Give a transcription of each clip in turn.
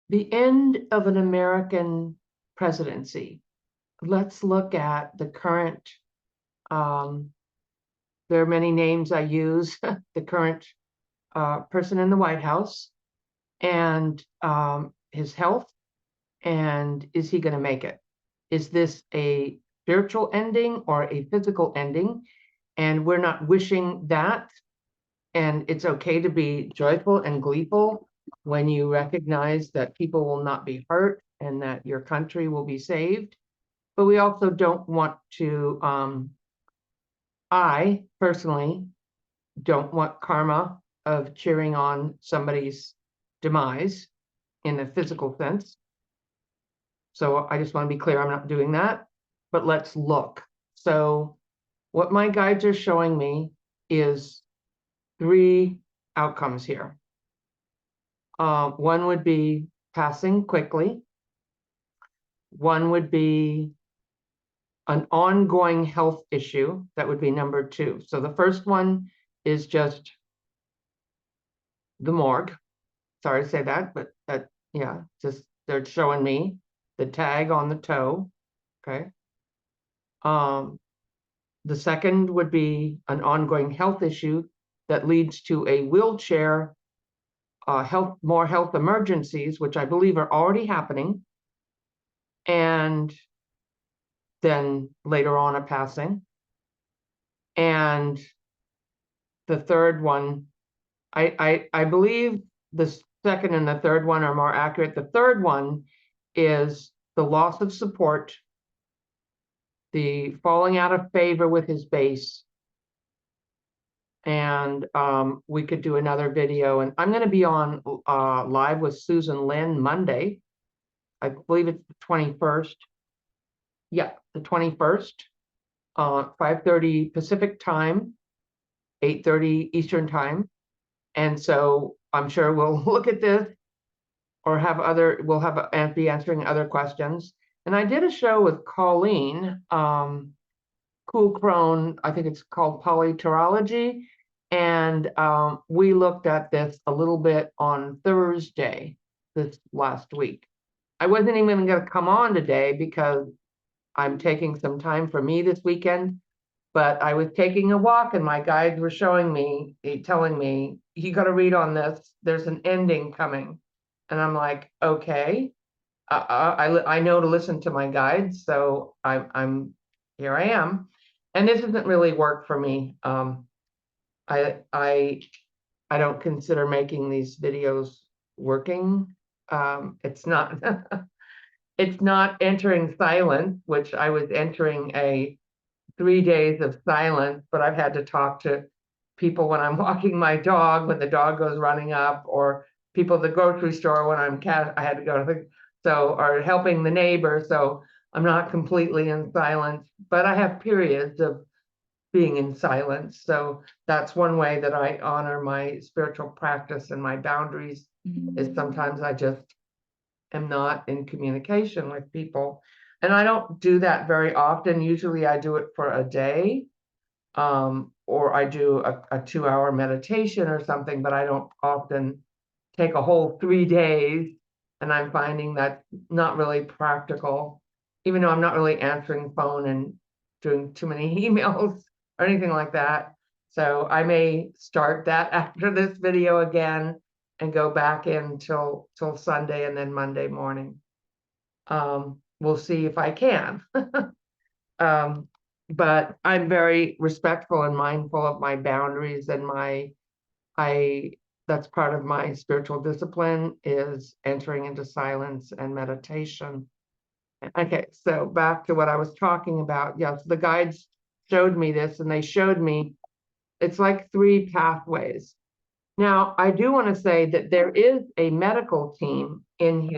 The end of an American presidency. Let's look at the current, there are many names I use, the current person in the White House and his health, and is he going to make it? Is this a spiritual ending or a physical ending? And we're not wishing that. And it's okay to be joyful and gleeful when you recognize that people will not be hurt and that your country will be saved. But we also don't want to, I personally don't want karma of cheering on somebody's demise in a physical sense. So I just want to be clear, I'm not doing that, but let's look. So what my guides are showing me is 3 outcomes here. One would be passing quickly. One would be an ongoing health issue. That would be number 2. So the first one is just the morgue. Sorry to say that, but that, yeah, just they're showing me the tag on the toe. Okay. The second would be an ongoing health issue that leads to a wheelchair, more health emergencies, which I believe are already happening, and then later on a passing. And the third one, I believe the second and the third one are more accurate. The third one is the loss of support, the falling out of favor with his base. And we could do another video. And I'm going to be on live with Susan Lynn Monday. I believe it's the 21st. Yeah, the 21st, 5:30 Pacific time, 8:30 Eastern time. And so I'm sure we'll look at this or we'll be answering other questions. And I did a show with Colleen, Cool Crone, I think it's called Polyterology. And we looked at this a little bit on Thursday, this last week. I wasn't even going to come on today because I'm taking some time for me this weekend, but I was taking a walk and my guides were telling me, you got to read on this. There's an ending coming. And I'm like, okay, I know to listen to my guides. So I'm here I am. And this doesn't really work for me. I don't consider making these videos working. It's not it's not entering silence, which I was entering a 3 days of silence, but I've had to talk to people when I'm walking my dog, when the dog goes running up, or people at the grocery store when I had to go to or helping the neighbor. So I'm not completely in silence, but I have periods of being in silence. So that's one way that I honor my spiritual practice and my boundaries, is sometimes I just am not in communication with people. And I don't do that very often. Usually I do it for a day, or I do a 2-hour meditation or something, but I don't often take a whole 3 days. And I'm finding that not really practical, even though I'm not really answering phone and doing too many emails or anything like that. So I may start that after this video again and go back in till Sunday and then Monday morning. We'll see if I can. But I'm very respectful and mindful of my boundaries, and that's part of my spiritual discipline, is entering into silence and meditation. Okay, so back to what I was talking about. Yes, the guides showed me this, and they showed me it's like 3 pathways. Now, I do want to say that there is a medical team in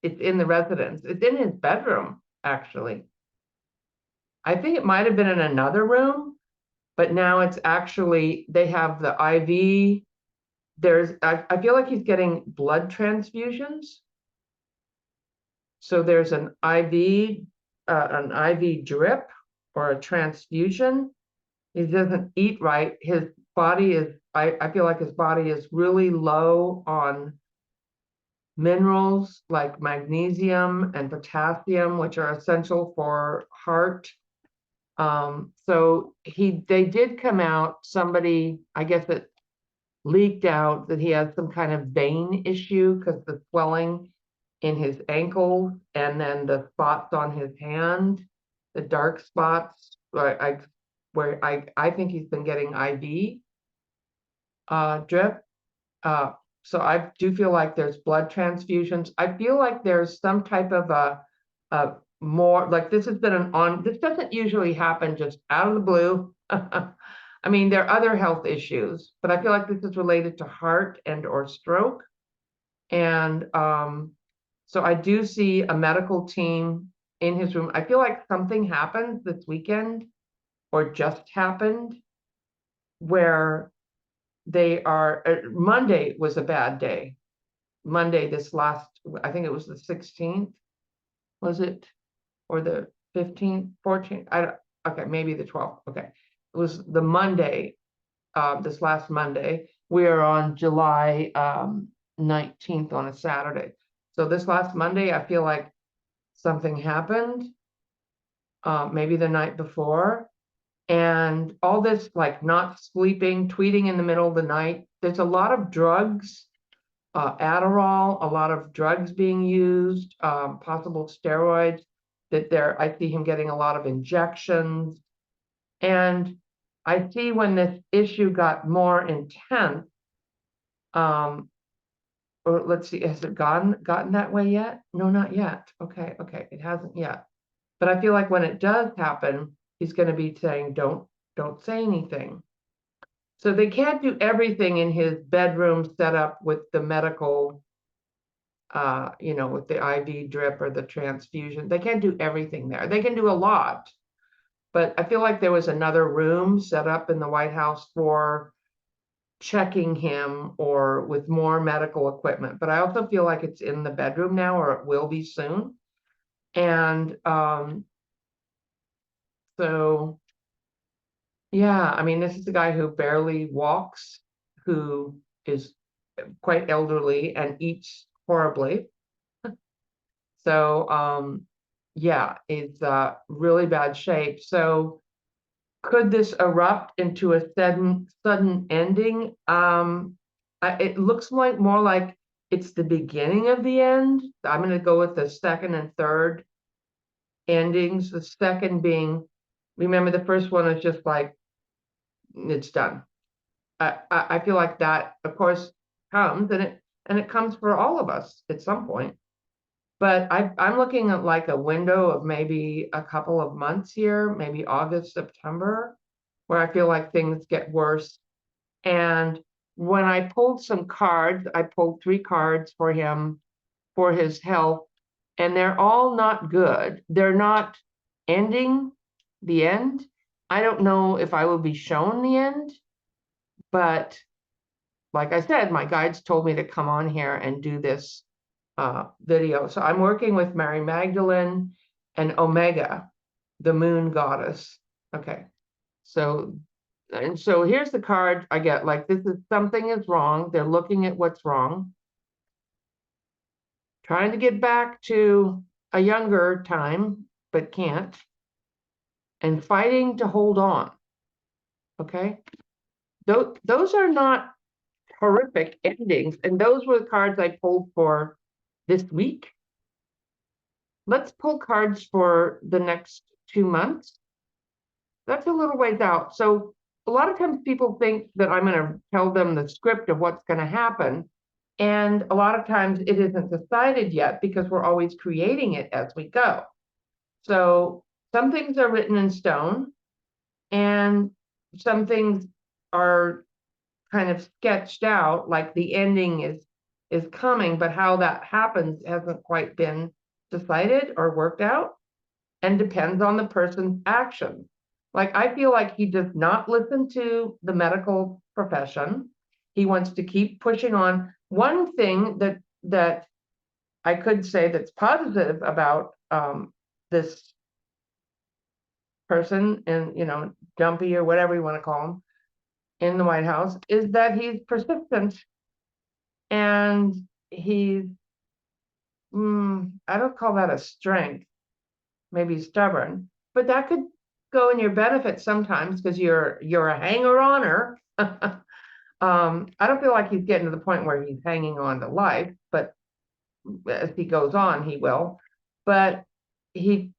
it's in the residence. It's in his bedroom, actually. I think it might have been in another room, but now it's actually, they have the IV. I feel like he's getting blood transfusions. So there's an IV drip or a transfusion. He doesn't eat right. His body is, I feel like his body is really low on minerals like magnesium and potassium, which are essential for heart. So they did come out, somebody, I guess it leaked out that he has some kind of vein issue because the swelling in his ankle and then the spots on his hand, the dark spots, where I think he's been getting IV drip. So I do feel like there's blood transfusions. I feel like there's some type of a more, like this has been this doesn't usually happen just out of the blue. I mean, there are other health issues, but I feel like this is related to heart and or stroke. And so I do see a medical team in his room. I feel like something happened this weekend or just happened where they are, Monday was a bad day. Monday, I think it was the 16th, was it? Or the 15th, 14th? Okay, maybe the 12th. Okay. It was the Monday, this last Monday. We are on July 19th on a Saturday. So this last Monday, I feel like something happened, maybe the night before. And all this, like not sleeping, tweeting in the middle of the night. There's a lot of drugs, Adderall, a lot of drugs being used, possible steroids I see him getting a lot of injections. And I see when this issue got more intense, or let's see, has it gotten that way yet? No, not yet. Okay, it hasn't yet. But I feel like when it does happen, he's going to be saying, don't say anything. So they can't do everything in his bedroom set up with the medical, with the IV drip or the transfusion. They can't do everything there. They can do a lot. But I feel like there was another room set up in the White House for checking him or with more medical equipment. But I also feel like it's in the bedroom now, or it will be soon. And so, yeah, I mean, this is a guy who barely walks, who is quite elderly and eats horribly. So, yeah, it's really bad shape. So could this erupt into a sudden ending? It looks like more like it's the beginning of the end. I'm going to go with the second and third endings. The second being, remember, the first one is just like, it's done. I feel like that, of course, comes, and it comes for all of us at some point. But I'm looking at like a window of maybe a couple of months here, maybe August, September, where I feel like things get worse. And when I pulled some cards, I pulled 3 cards for him for his health, and they're all not good. They're not ending the end. I don't know if I will be shown the end, but like I said, my guides told me to come on here and do this video. So I'm working with Mary Magdalene and Omega, the moon goddess. Okay. So here's the card I get. Like, this is something is wrong. They're looking at what's wrong. Trying to get back to a younger time, but can't. And fighting to hold on. Okay. Those are not horrific endings. And those were the cards I pulled for this week. Let's pull cards for the next 2 months. That's a little ways out. So a lot of times people think that I'm going to tell them the script of what's going to happen. And a lot of times it isn't decided yet because we're always creating it as we go. So some things are written in stone and some things are kind of sketched out, like the ending is coming, but how that happens hasn't quite been decided or worked out, and depends on the person's actions. Like, I feel like he does not listen to the medical profession. He wants to keep pushing on. One thing that I could say that's positive about this person, and Dumpy or whatever you want to call him, in the White House, is that he's persistent and he's I don't call that a strength, maybe stubborn, but that could go in your benefit sometimes because you're a hanger-oner. I don't feel like he's getting to the point where he's hanging on to life, but as he goes on, he will. But he,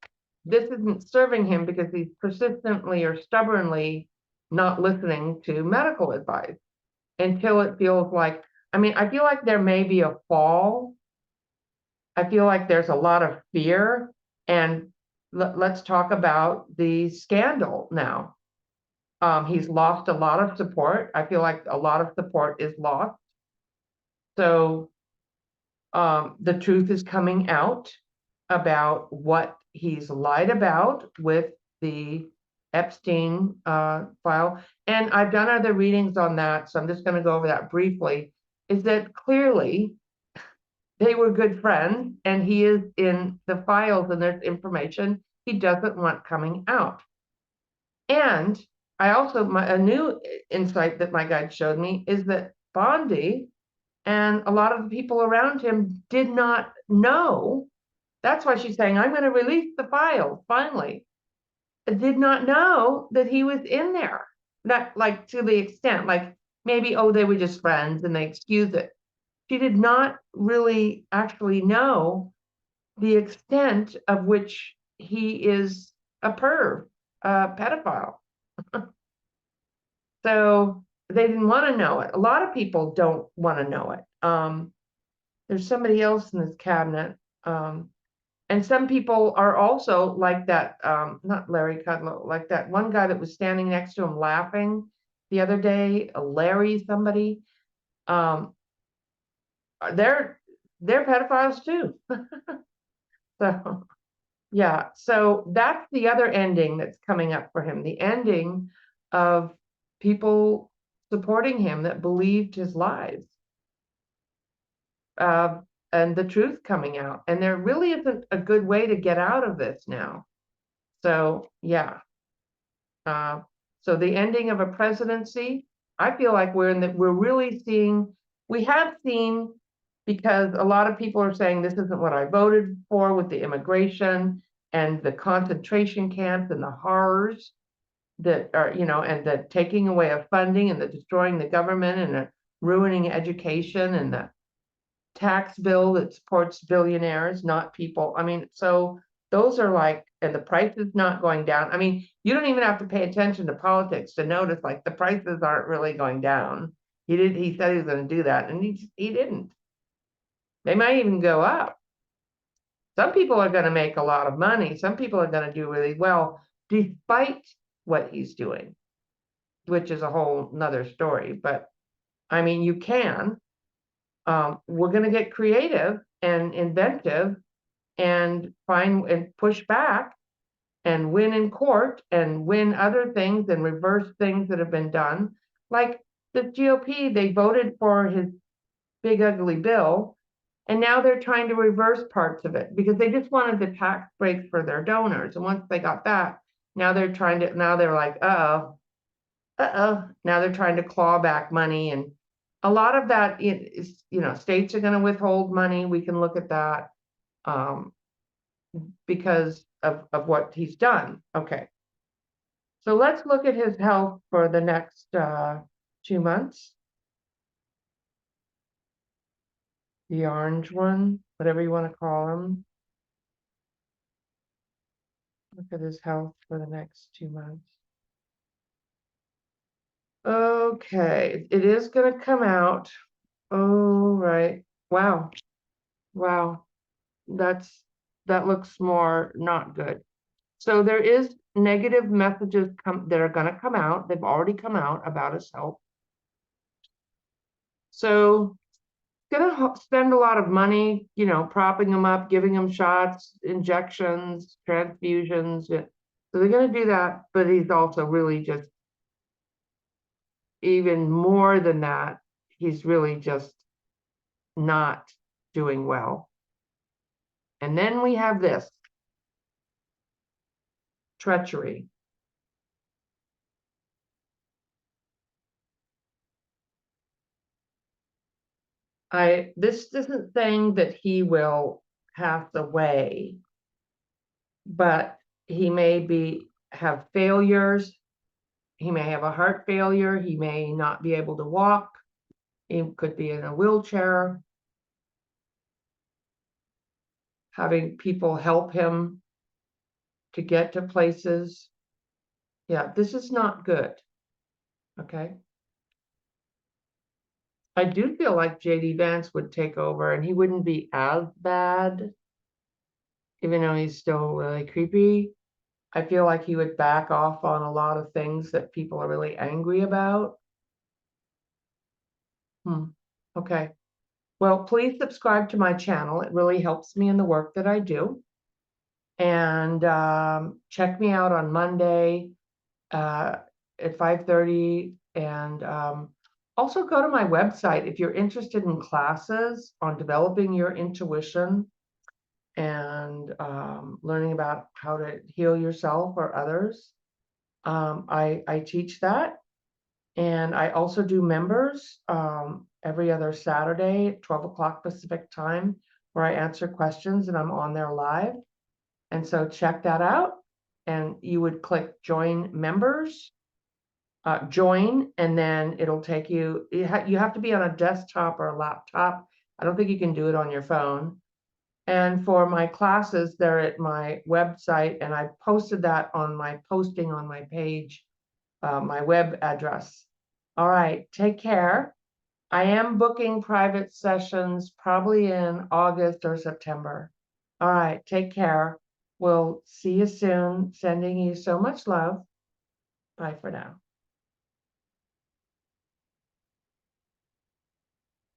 this isn't serving him because he's persistently or stubbornly not listening to medical advice until it feels like, I mean, I feel like there may be a fall. I feel like there's a lot of fear. And let's talk about the scandal now. He's lost a lot of support. I feel like a lot of support is lost. So the truth is coming out about what he's lied about with the Epstein file. And I've done other readings on that, so I'm just going to go over that briefly, is that clearly they were good friends, and he is in the files and there's information he doesn't want coming out. And I also, a new insight that my guide showed me is that Bondi and a lot of the people around him did not know. That's why she's saying, I'm going to release the files finally. Did not know that he was in there. That, like, to the extent, like, maybe, oh, they were just friends and they excuse it. She did not really actually know the extent of which he is a perv, a pedophile. So they didn't want to know it. A lot of people don't want to know it. There's somebody else in this cabinet. And some people are also like that, not Larry Kudlow, like that one guy that was standing next to him laughing the other day, Larry somebody. Um, they're pedophiles too. So yeah, so that's the other ending that's coming up for him. The ending of people supporting him that believed his lies. And the truth coming out. And there really isn't a good way to get out of this now. So yeah. So the ending of a presidency, I feel like we're really seeing, we have seen, because a lot of people are saying this isn't what I voted for with the immigration and the concentration camps and the horrors that are, and the taking away of funding and the destroying the government and the ruining education and the tax bill that supports billionaires, not people. I mean, so those are like, and the price is not going down. I mean, you don't even have to pay attention to politics to notice like the prices aren't really going down. He said he was going to do that, and he didn't. They might even go up. Some people are going to make a lot of money. Some people are going to do really well despite what he's doing, which is a whole nother story. But I mean, you can. We're going to get creative and inventive and find and push back and win in court and win other things and reverse things that have been done. Like the GOP, they voted for his big ugly bill, and now they're trying to reverse parts of it because they just wanted the tax breaks for their donors. And once they got that, now they're like, now they're trying to claw back money. And a lot of that is, states are going to withhold money. We can look at that. Because of what he's done. Okay. So let's look at his health for the next 2 months. The orange one, whatever you want to call him. Look at his health for the next 2 months. Okay, it is going to come out. Oh, right. Wow. Wow. That looks more not good. So there is negative messages that are going to come out. They've already come out about his health. So going to spend a lot of money, propping him up, giving him shots, injections, transfusions. So they're going to do that, but he's also really just even more than that. He's really just not doing well. And then we have this treachery. This isn't saying that he will pass away, but he may have failures. He may have a heart failure. He may not be able to walk. He could be in a wheelchair. Having people help him to get to places. Yeah, this is not good. Okay. I do feel like JD Vance would take over and he wouldn't be as bad, even though he's still really creepy. I feel like he would back off on a lot of things that people are really angry about. Okay. Well, please subscribe to my channel. It really helps me in the work that I do. And check me out on Monday at 5:30. And also go to my website if you're interested in classes on developing your intuition and learning about how to heal yourself or others. I teach that. And I also do members every other Saturday at 12 o'clock Pacific time, where I answer questions and I'm on there live. And so check that out. And you would click join members, join, and then it'll take you, you have to be on a desktop or a laptop. I don't think you can do it on your phone. And for my classes, they're at my website, and I posted that on my posting on my page, my web address. All right, take care. I am booking private sessions probably in August or September. All right, take care. We'll see you soon. Sending you so much love. Bye for now.